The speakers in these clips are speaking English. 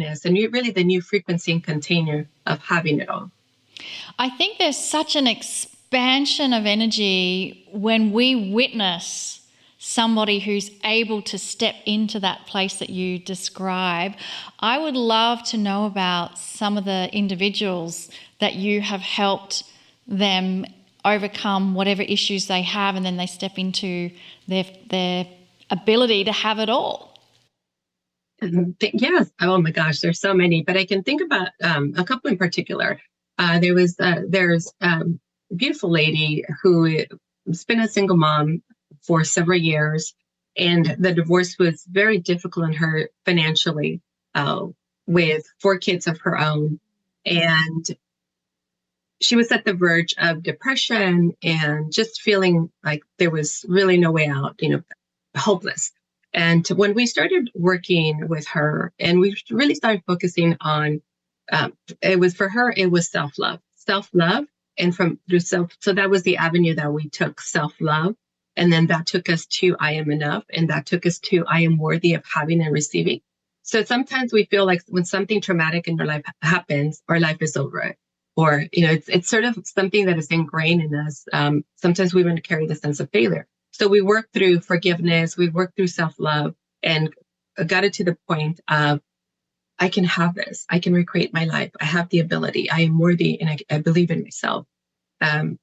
and you really the new frequency and container of having it all. I think there's such an expansion of energy when we witness somebody who's able to step into that place that you describe. I would love to know about some of the individuals that you have helped them overcome whatever issues they have, and then they step into their ability to have it all. Yes. Oh my gosh, there's so many, but I can think about a couple in particular. There's a beautiful lady who has been a single mom for several years, and the divorce was very difficult on her financially, with 4 kids of her own. And she was at the verge of depression and just feeling like there was really no way out, hopeless. And when we started working with her and we really started focusing on, it was for her, it was self-love. And so that was the avenue that we took, self-love. And then that took us to I am enough. And that took us to I am worthy of having and receiving. So sometimes we feel like when something traumatic in our life happens, our life is over. Or, it's sort of something that is ingrained in us. Sometimes we want to carry the sense of failure. So we worked through forgiveness, we worked through self-love, and got it to the point of, I can have this. I can recreate my life. I have the ability. I am worthy, and I believe in myself.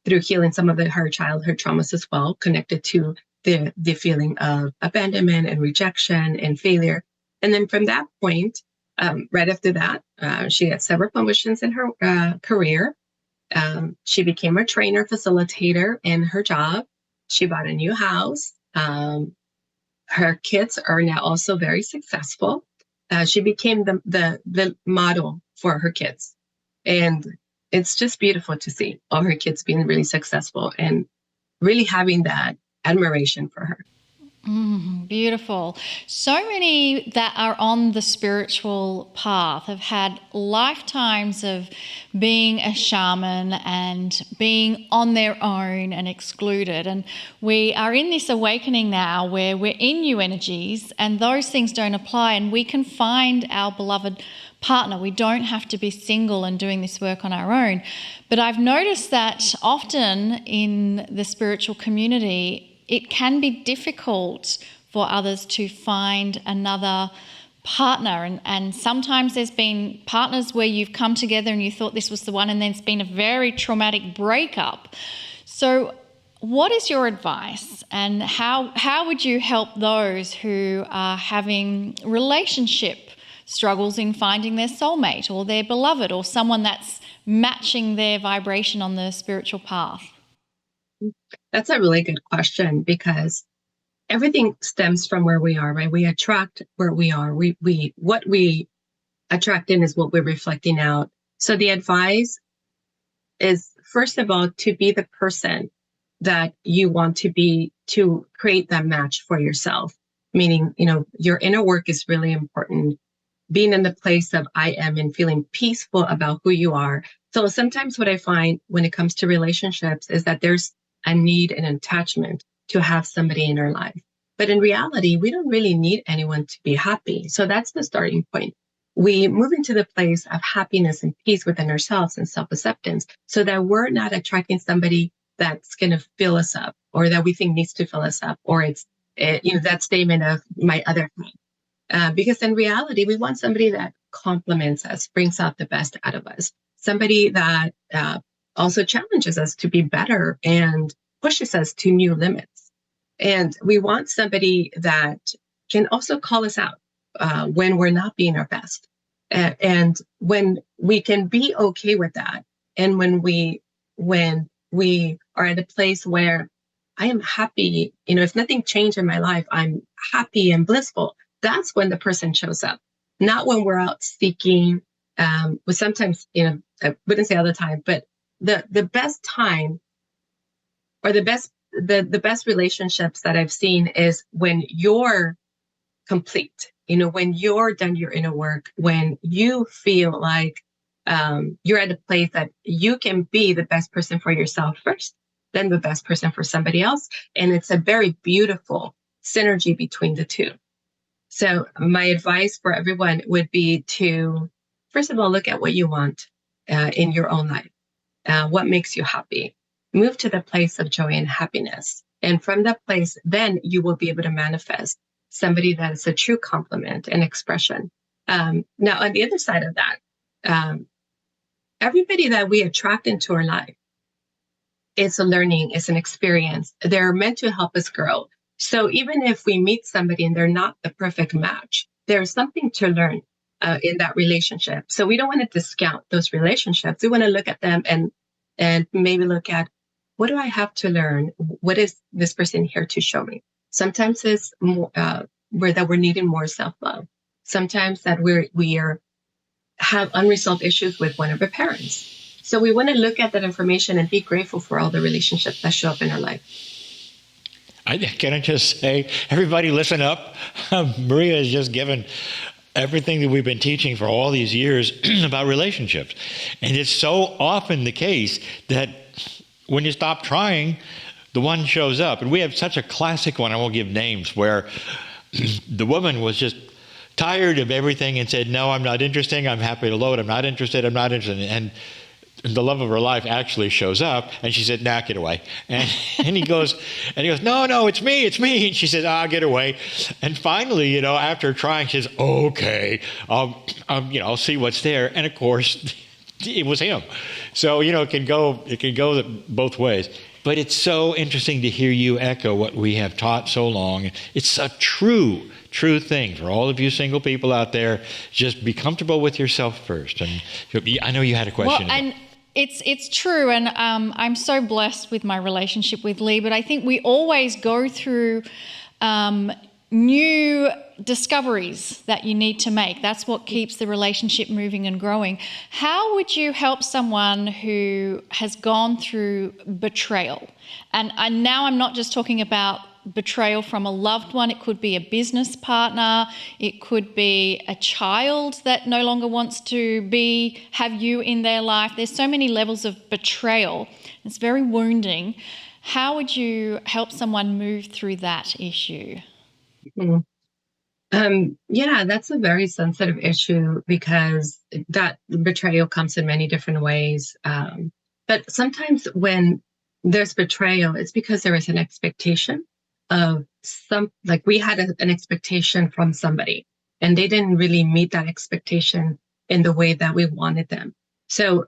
Through healing some of her childhood traumas as well, connected to the feeling of abandonment and rejection and failure. And then from that point, right after that, she had several promotions in her career. She became a trainer, facilitator in her job. She bought a new house. Her kids are now also very successful. She became the model for her kids. And it's just beautiful to see all her kids being really successful and really having that admiration for her. Beautiful. So many that are on the spiritual path have had lifetimes of being a shaman and being on their own and excluded. And we are in this awakening now where we're in new energies and those things don't apply, and we can find our beloved partner. We don't have to be single and doing this work on our own. But I've noticed that often in the spiritual community, it can be difficult for others to find another partner. And sometimes there's been partners where you've come together and you thought this was the one, and then it's been a very traumatic breakup. So what is your advice, and how would you help those who are having relationship struggles in finding their soulmate or their beloved or someone that's matching their vibration on the spiritual path? That's a really good question, because everything stems from where we are, right? We attract where we are. What we attract in is what we're reflecting out. So the advice is, first of all, to be the person that you want to be, to create that match for yourself. Meaning, your inner work is really important. Being in the place of I am and feeling peaceful about who you are. So sometimes what I find when it comes to relationships is that there's a need and attachment to have somebody in our life. But in reality, we don't really need anyone to be happy. So that's the starting point. We move into the place of happiness and peace within ourselves and self-acceptance, so that we're not attracting somebody that's going to fill us up, or that we think needs to fill us up, or it's that statement of my other half. Because in reality, we want somebody that compliments us, brings out the best out of us, somebody that also challenges us to be better and pushes us to new limits. And we want somebody that can also call us out when we're not being our best. And when we can be okay with that, and when we are at a place where I am happy, if nothing changed in my life, I'm happy and blissful, that's when the person shows up. Not when we're out seeking, but sometimes, I wouldn't say all the time, but the best time, or the best relationships that I've seen is when you're complete, when you're done your inner work, when you feel like you're at a place that you can be the best person for yourself first, then the best person for somebody else. And it's a very beautiful synergy between the two. So my advice for everyone would be to, first of all, look at what you want in your own life. What makes you happy? Move to the place of joy and happiness. And from that place, then you will be able to manifest somebody that is a true complement and expression. Now, on the other side of that, everybody that we attract into our life is a learning, is an experience. They're meant to help us grow. So even if we meet somebody and they're not the perfect match, there's something to learn in that relationship. So we don't want to discount those relationships. We want to look at them and maybe look at, what do I have to learn? What is this person here to show me? Sometimes it's more, we're needing more self-love. Sometimes that we have unresolved issues with one of our parents. So we want to look at that information and be grateful for all the relationships that show up in our life. Can I just say, everybody listen up. Maria has just given everything that we've been teaching for all these years about relationships. And it's so often the case that when you stop trying, the one shows up. And we have such a classic one, I won't give names, where the woman was just tired of everything and said, no, I'm not interested. I'm happy alone. I'm not interested. And the love of her life actually shows up, and she said, nah, get away. And he goes, no, it's me. And she said, get away. And finally, after trying, she says, okay, I'll see what's there. And of course, it was him. So, it can go both ways. But it's so interesting to hear you echo what we have taught so long. It's a true thing for all of you single people out there. Just be comfortable with yourself first. And I know you had a question. Well, and it's true. And I'm so blessed with my relationship with Lee. But I think we always go through new discoveries that you need to make. That's what keeps the relationship moving and growing. How would you help someone who has gone through betrayal? And now I'm not just talking about betrayal from a loved one. It could be a business partner. It could be a child that no longer wants to have you in their life. There's so many levels of betrayal. It's very wounding. How would you help someone move through that issue? Yeah, that's a very sensitive issue because that betrayal comes in many different ways. But sometimes when there's betrayal, it's because there is an expectation of like we had an expectation from somebody and they didn't really meet that expectation in the way that we wanted them. So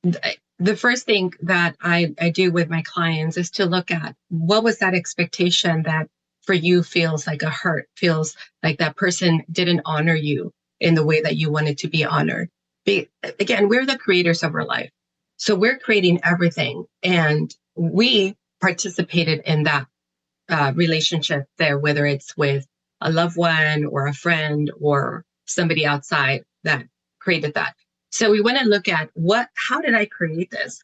the first thing that I do with my clients is to look at what was that expectation that for you feels like a hurt, feels like that person didn't honor you in the way that you wanted to be honored. Again, we're the creators of our life. So we're creating everything. And we participated in that relationship there, whether it's with a loved one or a friend or somebody outside that created that. So we want to look at how did I create this?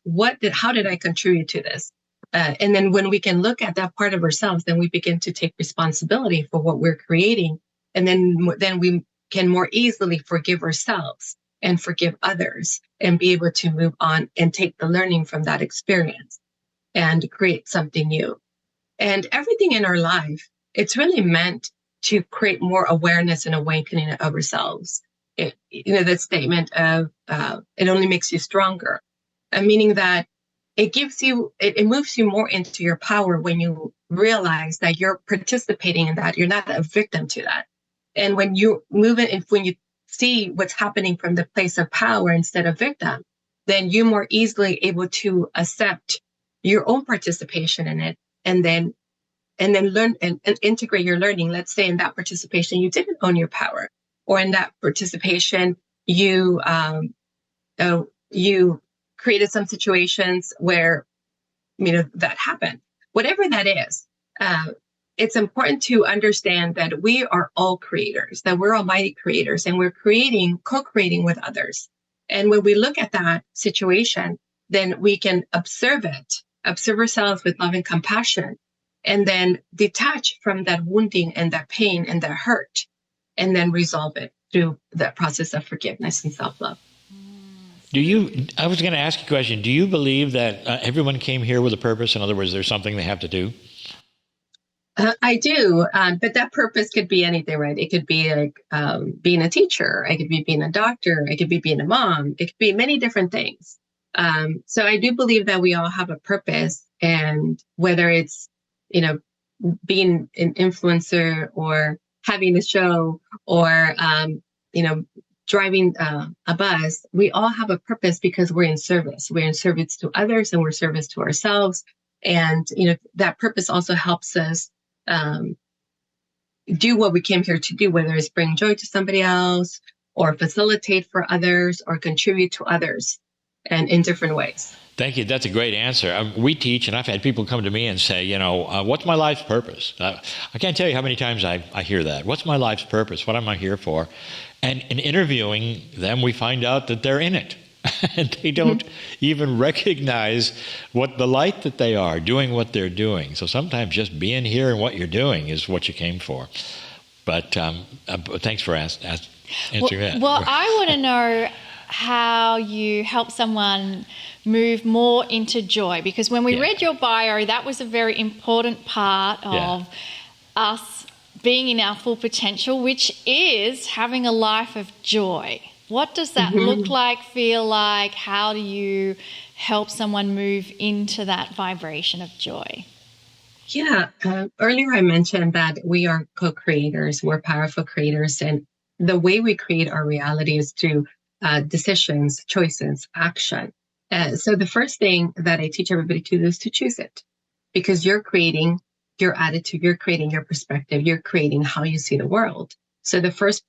How did I contribute to this? And then when we can look at that part of ourselves, then we begin to take responsibility for what we're creating. And then we can more easily forgive ourselves and forgive others and be able to move on and take the learning from that experience and create something new. And everything in our life, it's really meant to create more awareness and awakening of ourselves. The statement of it only makes you stronger, meaning that it moves you more into your power when you realize that you're participating in that. You're not a victim to that. And when you move it, and when you see what's happening from the place of power instead of victim, then you're more easily able to accept your own participation in it, and then learn and integrate your learning. Let's say in that participation, you didn't own your power, or in that participation, you created some situations where, that happened. Whatever that is, it's important to understand that we are all creators, that we're almighty creators, and we're co-creating with others. And when we look at that situation, then we can observe ourselves with love and compassion, and then detach from that wounding and that pain and that hurt, and then resolve it through that process of forgiveness and self-love. I was going to ask you a question. Do you believe that everyone came here with a purpose? In other words, there's something they have to do? I do, but that purpose could be anything, right? It could be like being a teacher. I could be being a doctor. I could be being a mom. It could be many different things. So I do believe that we all have a purpose, and whether it's, you know, being an influencer or having a show or, driving a bus, we all have a purpose because we're in service. We're in service to others and we're service to ourselves. And, that purpose also helps us um, do what we came here to do, whether it's bring joy to somebody else or facilitate for others or contribute to others and in different ways. Thank you. That's a great answer. We teach, and I've had people come to me and say, what's my life's purpose? I can't tell you how many times I hear that. What's my life's purpose? What am I here for? And in interviewing them, we find out that they're in it. And they don't even recognize what the light that they are, doing what they're doing. So sometimes just being here and what you're doing is what you came for. But thanks for answering that. Well, I want to know how you help someone move more into joy, because when we read your bio, that was a very important part of us being in our full potential, which is having a life of joy. What does that look like, feel like? How do you help someone move into that vibration of joy? Yeah. Earlier I mentioned that we are co-creators. We're powerful creators. And the way we create our reality is through decisions, choices, action. So the first thing that I teach everybody to do is to choose it, because you're creating your attitude, you're creating your perspective, you're creating how you see the world. So the first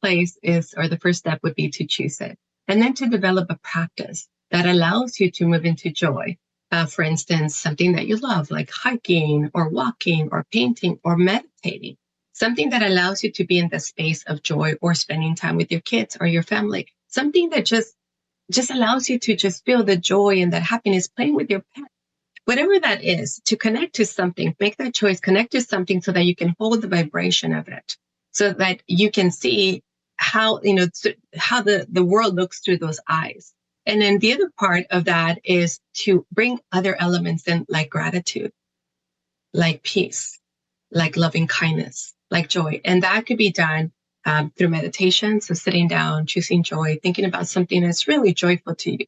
step would be to choose it. And then to develop a practice that allows you to move into joy. For instance, something that you love, like hiking or walking or painting or meditating, something that allows you to be in the space of joy, or spending time with your kids or your family, something that just allows you to just feel the joy and that happiness, playing with your pet. Whatever that is, to connect to something, make that choice, connect to something so that you can hold the vibration of it, so that you can see how the world looks through those eyes. And then the other part of that is to bring other elements in, like gratitude, like peace, like loving kindness, like joy. And that could be done through meditation. So sitting down, choosing joy, thinking about something that's really joyful to you,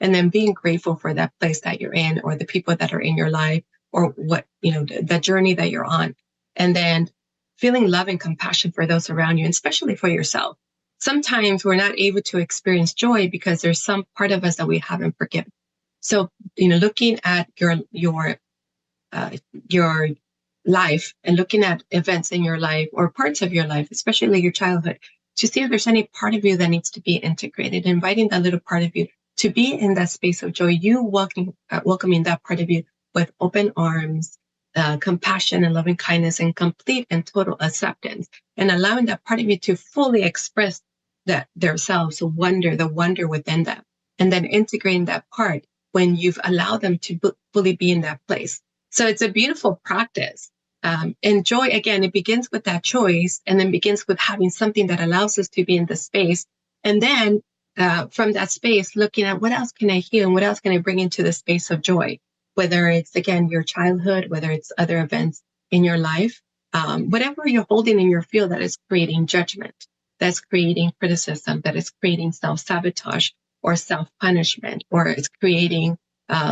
and then being grateful for that place that you're in, or the people that are in your life, or what, the journey that you're on. And then feeling love and compassion for those around you, and especially for yourself. Sometimes we're not able to experience joy because there's some part of us that we haven't forgiven. So, looking at your life and looking at events in your life or parts of your life, especially your childhood, to see if there's any part of you that needs to be integrated, inviting that little part of you to be in that space of joy, you welcoming that part of you with open arms, compassion and loving kindness, and complete and total acceptance, and allowing that part of you to fully express themselves, the wonder within them, and then integrating that part when you've allowed them to fully be in that place. So it's a beautiful practice. And joy, again, it begins with that choice, and then begins with having something that allows us to be in the space. And then from that space, looking at what else can I heal and what else can I bring into the space of joy, whether it's, again, your childhood, whether it's other events in your life, whatever you're holding in your field that is creating judgment, that's creating criticism, that is creating self-sabotage or self-punishment, or it's creating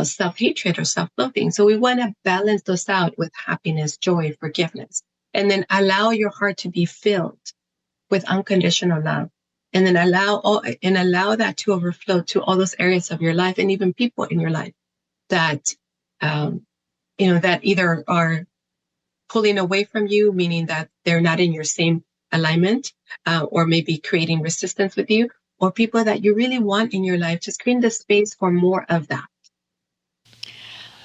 self-hatred or self-loathing. So we want to balance those out with happiness, joy, forgiveness, and then allow your heart to be filled with unconditional love, and then allow that to overflow to all those areas of your life, and even people in your life that that either are pulling away from you, meaning that they're not in your same alignment, or maybe creating resistance with you, or people that you really want in your life. Just creating the space for more of that.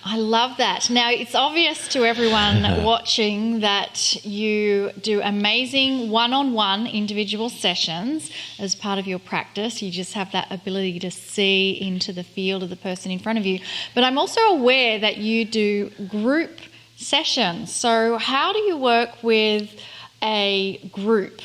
I love that. Now, it's obvious to everyone watching that you do amazing one-on-one individual sessions as part of your practice. You just have that ability to see into the field of the person in front of you. But I'm also aware that you do group sessions. So how do you work with a group?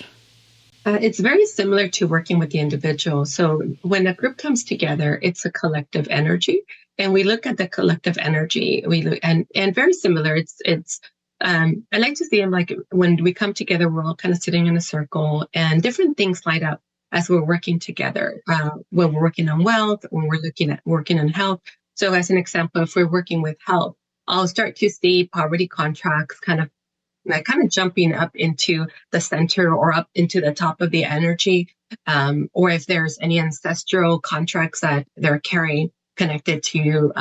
It's very similar to working with the individual. So when a group comes together, it's a collective energy. And we look at the collective energy. And very similar. It's I like to see them like when we come together, we're all kind of sitting in a circle and different things light up as we're working together. When we're working on wealth, when we're working on health. So as an example, if we're working with health, I'll start to see poverty contracts kind of jumping up into the center or up into the top of the energy. Or if there's any ancestral contracts that they're carrying connected to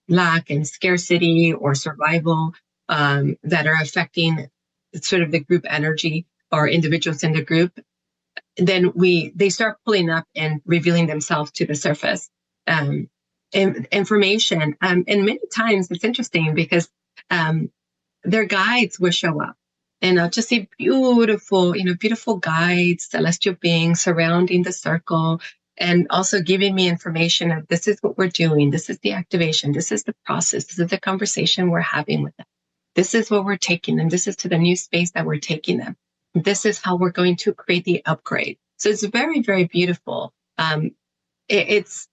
lack and scarcity or survival, that are affecting sort of the group energy or individuals in the group, then they start pulling up and revealing themselves to the surface. Information. And many times it's interesting because their guides will show up. And I'll just see beautiful guides, celestial beings surrounding the circle, and also giving me information of this is what we're doing. This is the activation. This is the process. This is the conversation we're having with them. This is what we're taking them. This is to the new space that we're taking them. This is how we're going to create the upgrade. So it's very, very beautiful. It's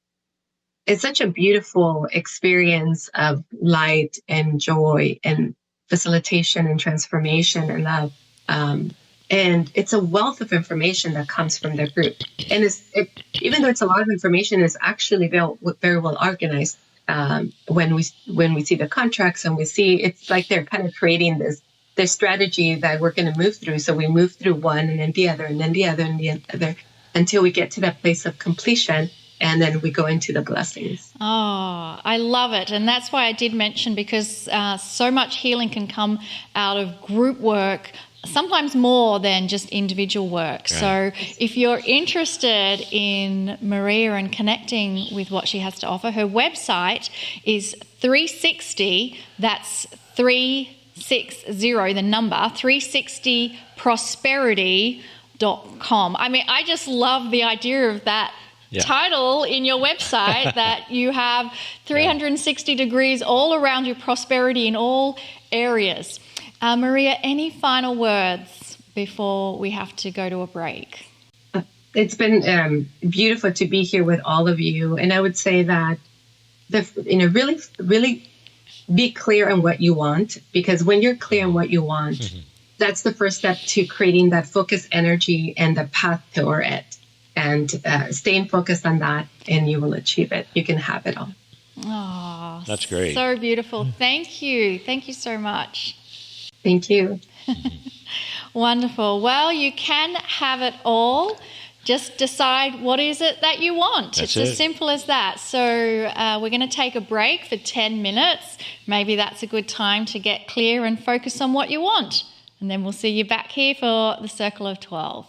such a beautiful experience of light and joy and facilitation and transformation and love. And it's a wealth of information that comes from the group. And even though it's a lot of information, it's actually very well organized. When we see the contracts and we see, it's like they're kind of creating this strategy that we're going to move through. So we move through one and then the other and then the other and the other until we get to that place of completion. And then we go into the blessings. Oh, I love it. And that's why I did mention, because so much healing can come out of group work, sometimes more than just individual work. Right. So if you're interested in Maria and connecting with what she has to offer, her website is 360, that's 360, the number, 360prosperity.com. I mean, I just love the idea of that. Yeah. Title in your website that you have 360 degrees all around your prosperity in all areas. Maria, any final words before we have to go to a break? It's been beautiful to be here with all of you. And I would say that, really, really be clear on what you want, because when you're clear on what you want, that's the first step to creating that focused energy and the path toward it. And staying focused on that, and you will achieve it. You can have it all. Oh, that's great. So beautiful. Thank you. Thank you so much. Thank you. Wonderful. Well, you can have it all. Just decide what is it that you want. It's as simple as that. So we're going to take a break for 10 minutes. Maybe that's a good time to get clear and focus on what you want. And then we'll see you back here for the Circle of 12.